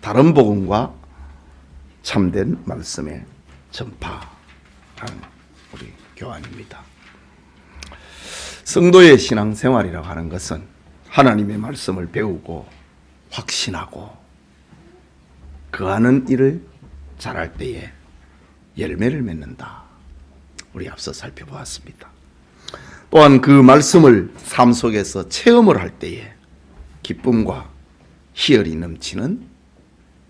다른 복음과 참된 말씀의 전파하는 우리 교환입니다. 성도의 신앙생활이라고 하는 것은 하나님의 말씀을 배우고 확신하고 그하는 일을 잘할 때에 열매를 맺는다. 우리 앞서 살펴보았습니다. 또한 그 말씀을 삶 속에서 체험을 할 때에 기쁨과 희열이 넘치는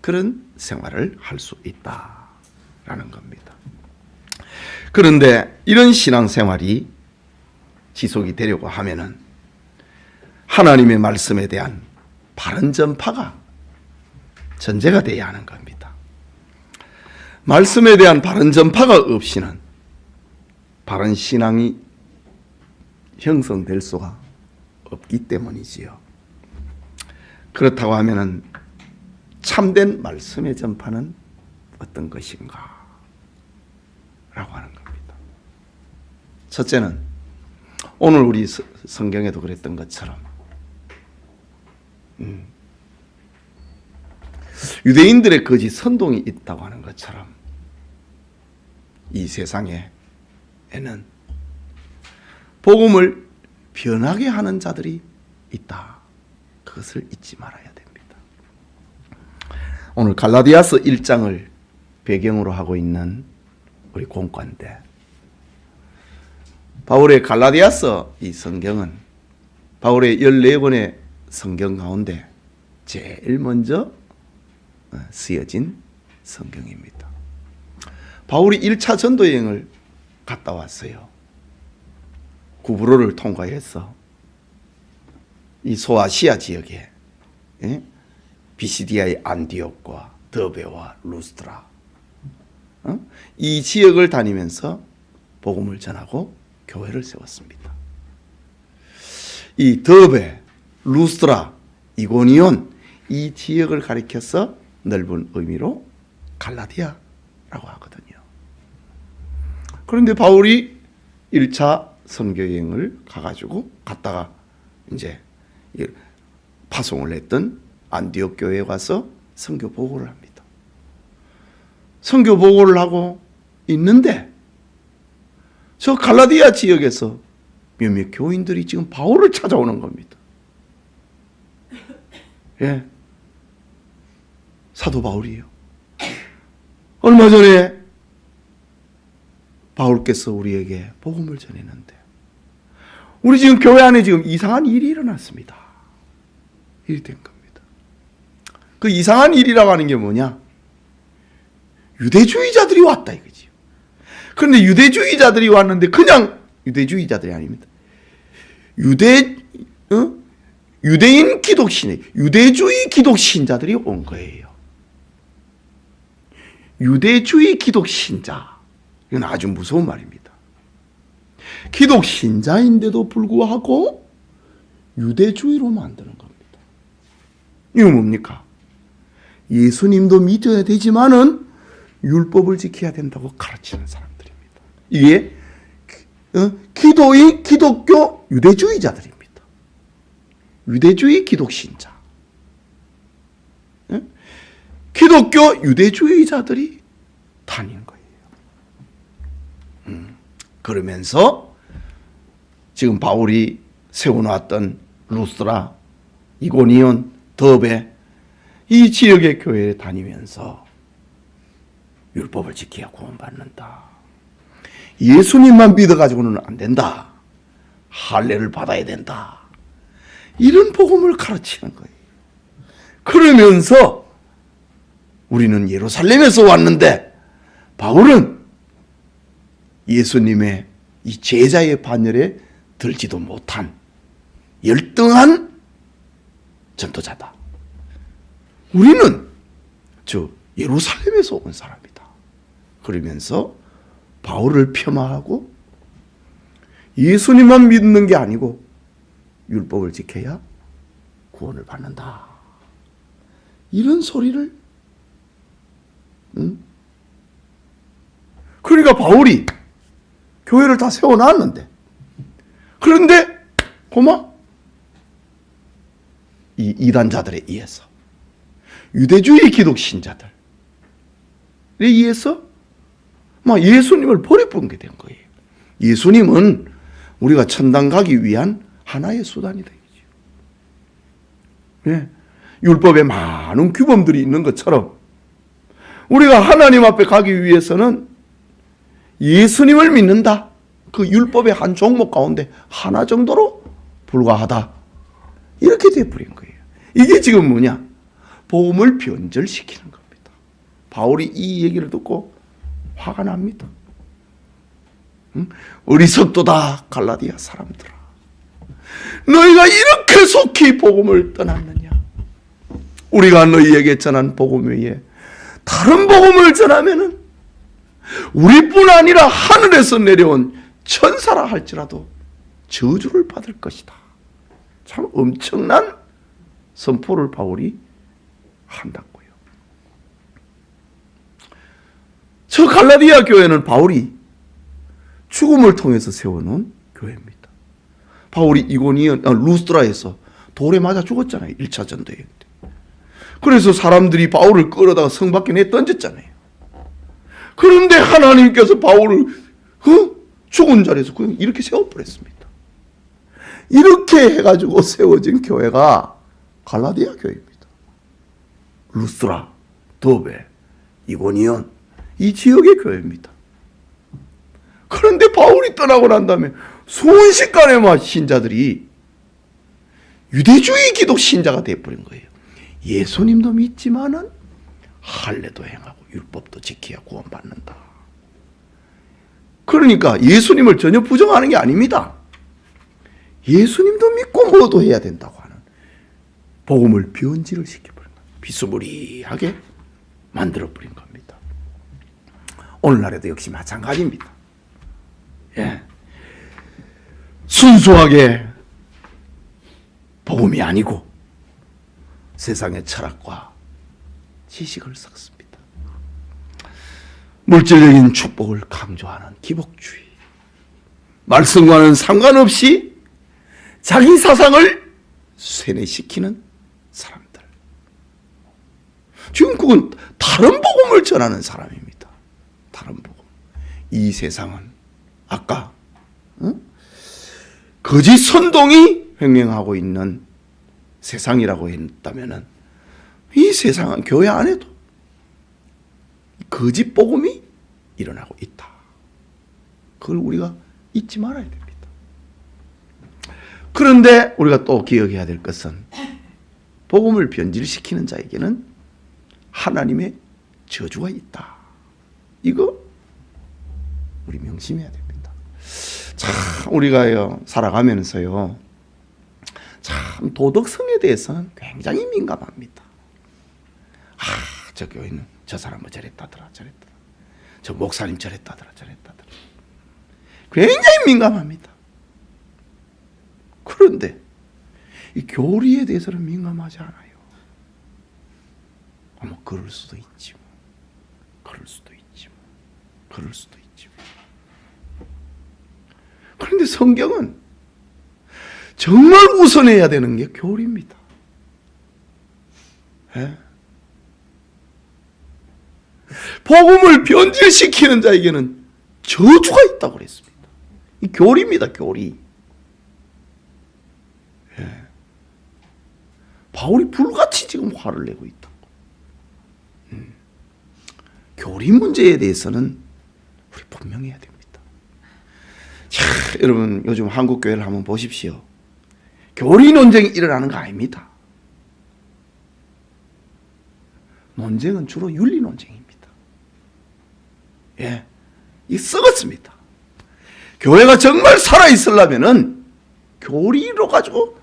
그런 생활을 할 수 있다라는 겁니다. 그런데 이런 신앙생활이 지속이 되려고 하면은 하나님의 말씀에 대한 바른 전파가 전제가 되어야 하는 겁니다. 말씀에 대한 바른 전파가 없이는 바른 신앙이 형성될 수가 없기 때문이지요. 그렇다고 하면은 참된 말씀의 전파는 어떤 것인가? 라고 하는 겁니다. 첫째는 오늘 우리 성경에도 그랬던 것처럼 유대인들의 거짓 선동이 있다고 하는 것처럼 이 세상에는 복음을 변하게 하는 자들이 있다. 그것을 잊지 말아야 됩니다. 오늘 갈라디아서 1장을 배경으로 하고 있는 우리 공과인데 바울의 갈라디아서 이 성경은 바울의 14권의 성경 가운데 제일 먼저 쓰여진 성경입니다. 바울이 1차 전도여행을 갔다 왔어요. 구브로를 통과해서 이 소아시아 지역에 비시디아의 안디옥과 더베와 루스드라 이 지역을 다니면서 복음을 전하고 교회를 세웠습니다. 이 더베, 루스드라, 이고니온 이 지역을 가리켜서 넓은 의미로 갈라디아라고 하거든요. 그런데 바울이 1차 선교여행을 갔다가 이제 파송을 했던 안디옥 교회에 가서 선교 보고를 합니다. 선교 보고를 하고 있는데 저 갈라디아 지역에서 몇몇 교인들이 지금 바울을 찾아오는 겁니다. 예, 사도 바울이에요. 얼마 전에 바울께서 우리에게 복음을 전했는데 우리 지금 교회 안에 지금 이상한 일이 일어났습니다. 일이 된 겁니다. 그 이상한 일이라고 하는 게 뭐냐? 유대주의자들이 왔다 이거지요. 그런데 유대주의자들이 왔는데 그냥 유대주의자들이 아닙니다. 유대인 기독신, 유대주의 기독신자들이 온 거예요. 유대주의 기독신자. 이건 아주 무서운 말입니다. 기독신자인데도 불구하고 유대주의로 만드는 겁니다. 이건 뭡니까? 예수님도 믿어야 되지만은 율법을 지켜야 된다고 가르치는 사람들입니다. 이게 기독교 유대주의자들입니다. 유대주의 기독신자. 기독교 유대주의자들이 다닌 거예요. 그러면서 지금 바울이 세워놨던 루스드라, 이고니온, 더베 이 지역의 교회에 다니면서 율법을 지켜야 구원받는다. 예수님만 믿어가지고는 안 된다. 할례를 받아야 된다. 이런 복음을 가르치는 거예요. 그러면서 우리는 예루살렘에서 왔는데 바울은 예수님의 이 제자의 반열에 들지도 못한 열등한 전도자다. 우리는 저 예루살렘에서 온 사람이다. 그러면서 바울을 폄하하고 예수님만 믿는 게 아니고 율법을 지켜야 구원을 받는다. 이런 소리를 그러니까 바울이 교회를 다 세워놨는데 그런데 고마 이 이단자들에 의해서 유대주의 기독 신자들에 의해서 예수님을 버려본 게 된 거예요. 예수님은 우리가 천당 가기 위한 하나의 수단이다. 예. 율법에 많은 규범들이 있는 것처럼 우리가 하나님 앞에 가기 위해서는 예수님을 믿는다. 그 율법의 한 종목 가운데 하나 정도로 불과하다. 이렇게 돼버린 거예요. 이게 지금 뭐냐? 복음을 변절시키는 겁니다. 바울이 이 얘기를 듣고 화가 납니다. 응? 어리석도다 갈라디아 사람들아. 너희가 이렇게 속히 복음을 떠났느냐? 우리가 너희에게 전한 복음 외에 다른 복음을 전하면은 우리뿐 아니라 하늘에서 내려온 천사라 할지라도 저주를 받을 것이다. 참 엄청난 선포를 바울이 한다고요. 저 갈라디아 교회는 바울이 죽음을 통해서 세워놓은 교회입니다. 바울이 이고니온 루스드라에서 돌에 맞아 죽었잖아요. 1차 전도회 때. 그래서 사람들이 바울을 끌어다가 성 밖에 내던졌잖아요. 그런데 하나님께서 바울을 죽은 자리에서 그냥 이렇게 세워버렸습니다. 이렇게 해가지고 세워진 교회가 갈라디아 교회입니다. 루스드라, 더베, 이고니온 이 지역의 교회입니다. 그런데 바울이 떠나고 난 다음에 순식간에 신자들이 유대주의 기독 신자가 되어버린 거예요. 예수님도 믿지만은 할례도 행하고 율법도 지켜야 구원받는다. 그러니까 예수님을 전혀 부정하는 게 아닙니다. 예수님도 믿고 뭐도 해야 된다고 하는 복음을 변질을 시켜버린 거예요. 비스무리하게 만들어버린 겁니다. 오늘날에도 역시 마찬가지입니다. 예. 순수하게 복음이 아니고 세상의 철학과 지식을 섞습니다. 물질적인 축복을 강조하는 기복주의, 말씀과는 상관없이 자기 사상을 세뇌시키는 사람들. 지금 그건 다른 복음을 전하는 사람입니다. 다른 복음. 이 세상은 아까 거짓 선동이 횡행하고 있는 세상이라고 했다면은 이 세상은 교회 안에도 거짓 복음이 일어나고 있다. 그걸 우리가 잊지 말아야 됩니다. 그런데 우리가 또 기억해야 될 것은 복음을 변질시키는 자에게는 하나님의 저주가 있다. 이거 우리 명심해야 됩니다. 참 우리가 살아가면서요, 참 도덕성에 대해서는 굉장히 민감합니다. 저 교회는 저 사람은 저랬다더라. 저 목사님 저랬다더라. 굉장히 민감합니다. 그런데 이 교리에 대해서는 민감하지 않아요. 그럴 수도 있지. 그런데 성경은 정말 우선해야 되는 게 교리입니다. 예? 복음을 변질시키는 자에게는 저주가 있다고 그랬습니다. 이 교리입니다, 교리. 예. 바울이 불같이 지금 화를 내고 있다. 교리 문제에 대해서는 우리 분명해야 됩니다. 자, 여러분 요즘 한국 교회를 한번 보십시오. 교리 논쟁이 일어나는 거 아닙니다. 논쟁은 주로 윤리 논쟁입니다. 예, 이 썩었습니다. 교회가 정말 살아 있으려면은 교리로 가지고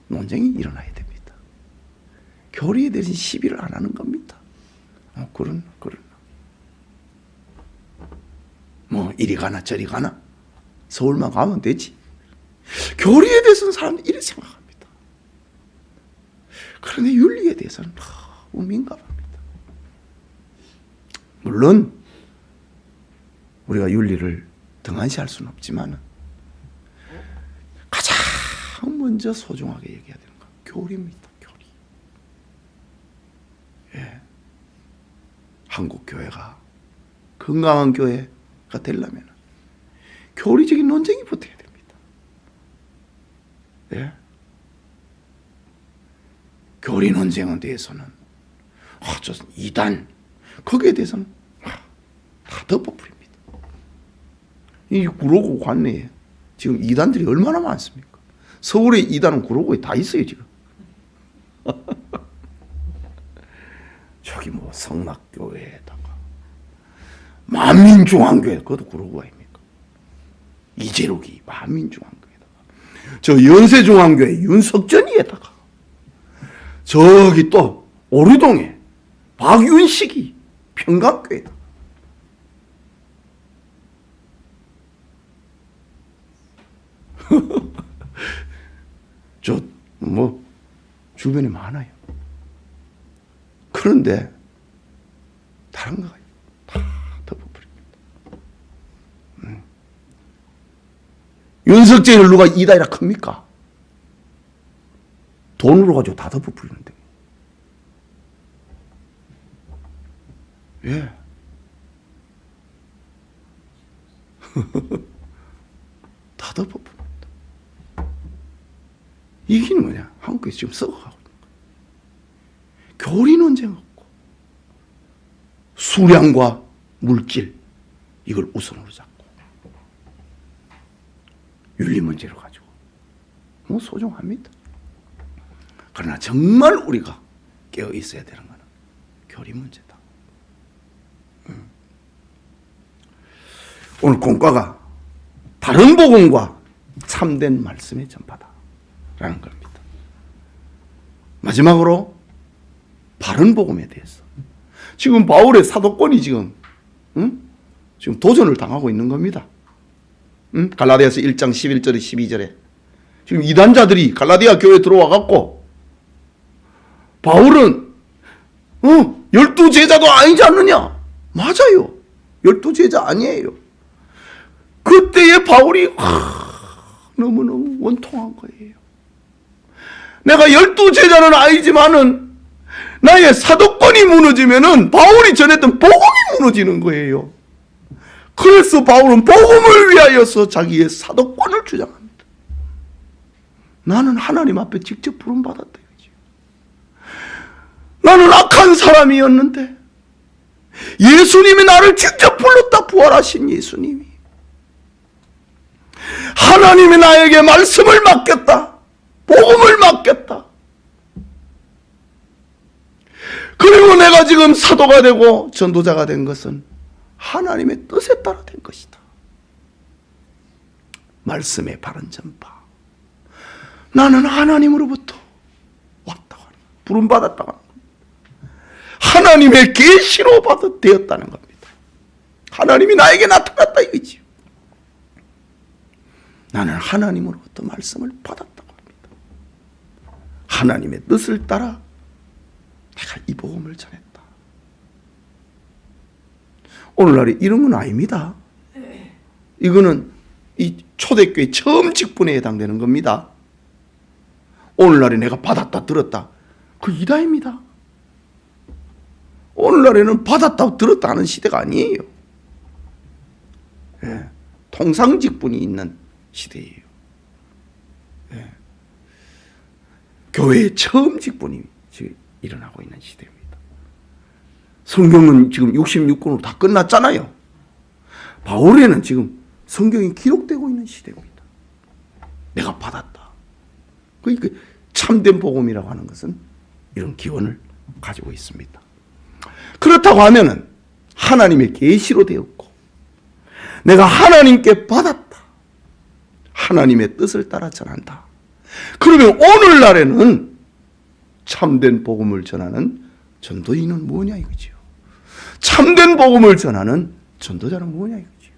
논쟁이 일어나야 됩니다. 교리에 대해서 시비를 안 하는 겁니다. 그런 이리 가나 저리 가나 서울만 가면 되지. 교리에 대해서는 사람들이 이렇게 생각합니다. 그런데 윤리에 대해서는 너무 민감합니다. 물론 우리가 윤리를 등한시할 수는 없지만 가장 먼저 소중하게 얘기해야 되는 건 교리입니다. 교리. 한국 교회가 건강한 교회가 되려면 교리적인 논쟁이 붙어야 됩니다. 예? 교리 논쟁에 대해서는 저 이단 거기에 대해서는 다 덮어버립니다. 이 구로구 관내에 지금 이단들이 얼마나 많습니까? 서울의 이단은 구로구에 다 있어요 지금. 저기 뭐 성락교회에다가 만민중앙교회 그것도 구로구 아닙니까? 이재록이 만민중앙교회에다가 저 연세중앙교회 윤석전이에다가 저기 또 오류동에 박윤식이 평강교회다. 저 뭐 주변에 많아요. 그런데 다른 거가 다 덮어버립니다. 윤석열을 누가 이다이라 큽니까? 돈으로 가지고 다 덮어버리는데. 예. 다 덮어버립니다. 이기는 뭐냐? 한국에서 지금 썩어가고 있는 거예요. 교리 논쟁 없고 수량과 물질 이걸 우선으로 잡고 윤리 문제로 가지고 뭐 소중합니다. 그러나 정말 우리가 깨어 있어야 되는 것은 교리 문제다. 오늘 공과가 다른 복음과 참된 말씀의 전파다라는 겁니다. 마지막으로 바른 복음에 대해서 지금 바울의 사도권이 지금 도전을 당하고 있는 겁니다. 갈라디아서 1장 11절에 12절에 지금 이단자들이 갈라디아 교회에 들어와 갖고 바울은 12제자도 아니지 않느냐? 맞아요. 12제자 아니에요. 그때의 바울이 너무너무 원통한 거예요. 내가 12제자는 아니지만은 나의 사도권이 무너지면은 바울이 전했던 복음이 무너지는 거예요. 그래서 바울은 복음을 위하여서 자기의 사도권을 주장합니다. 나는 하나님 앞에 직접 부름받았다 이거지. 나는 악한 사람이었는데 예수님이 나를 직접 불렀다. 부활하신 예수님이 하나님이 나에게 말씀을 맡겼다. 복음을 맡겼다. 그리고 내가 지금 사도가 되고 전도자가 된 것은 하나님의 뜻에 따라 된 것이다. 말씀의 바른 전파. 나는 하나님으로부터 왔다고 하는 거예요. 부름받았다고 하는 겁니다. 하나님의 계시로 되었다는 겁니다. 하나님이 나에게 나타났다 이거지요. 나는 하나님으로부터 말씀을 받았다고 합니다. 하나님의 뜻을 따라 내가 이 복음을 전했다. 오늘날에 이런 건 아닙니다. 이거는 이 초대교회 처음 직분에 해당되는 겁니다. 오늘날에 내가 받았다 들었다 그 이다입니다. 오늘날에는 받았다 들었다 하는 시대가 아니에요. 예, 통상직분이 있는 시대예요. 예. 교회의 처음 직분이 지금 일어나고 있는 시대입니다. 성경은 지금 66권으로 다 끝났잖아요. 바울에는 지금 성경이 기록되고 있는 시대입니다. 내가 받았다. 그러니까 참된 복음이라고 하는 것은 이런 기원을 가지고 있습니다. 그렇다고 하면은 하나님의 계시로 되었고 내가 하나님께 받았다. 하나님의 뜻을 따라 전한다. 그러면 오늘날에는 참된 복음을 전하는 전도인은 뭐냐 이거지요. 참된 복음을 전하는 전도자는 뭐냐 이거지요.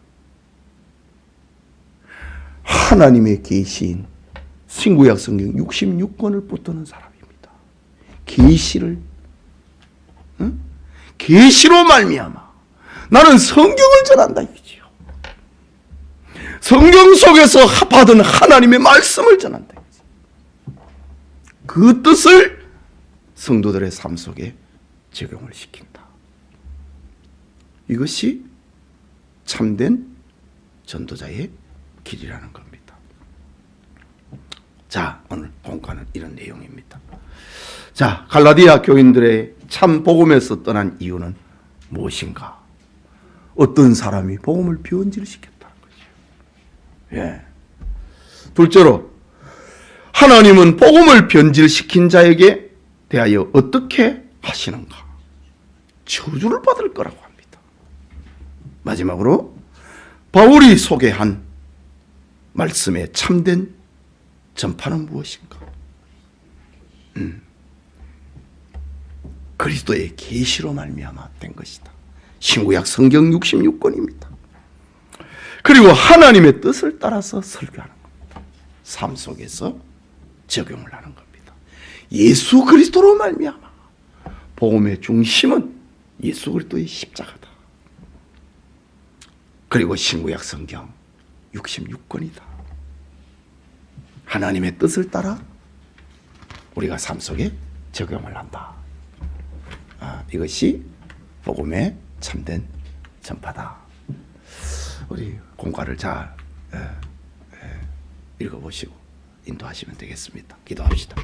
하나님의 계시인 신구약 성경 66권을 붙드는 사람입니다. 계시를 계시로 말미암아 나는 성경을 전한다 이거지요. 성경 속에서 받은 하나님의 말씀을 전한다 이거지요. 그 뜻을 성도들의 삶 속에 적용을 시킨다. 이것이 참된 전도자의 길이라는 겁니다. 자, 오늘 본과는 이런 내용입니다. 자, 갈라디아 교인들의 참 복음에서 떠난 이유는 무엇인가? 어떤 사람이 복음을 변질시켰다는 거죠. 예. 둘째로, 하나님은 복음을 변질시킨 자에게 대하여 어떻게 하시는가? 저주를 받을 거라고 합니다. 마지막으로 바울이 소개한 말씀의 참된 전파는 무엇인가? 그리스도의 계시로 말미암아 된 것이다. 신구약 성경 66권입니다. 그리고 하나님의 뜻을 따라서 설교하는 겁니다. 삶 속에서 적용을 하는 겁니다. 예수 그리스도로 말미암아 복음의 중심은 예수 그리스도의 십자가다. 그리고 신구약 성경 66권이다. 하나님의 뜻을 따라 우리가 삶 속에 적용을 한다. 이것이 복음의 참된 전파다. 우리 공과를 잘 읽어보시고 인도하시면 되겠습니다. 기도합시다.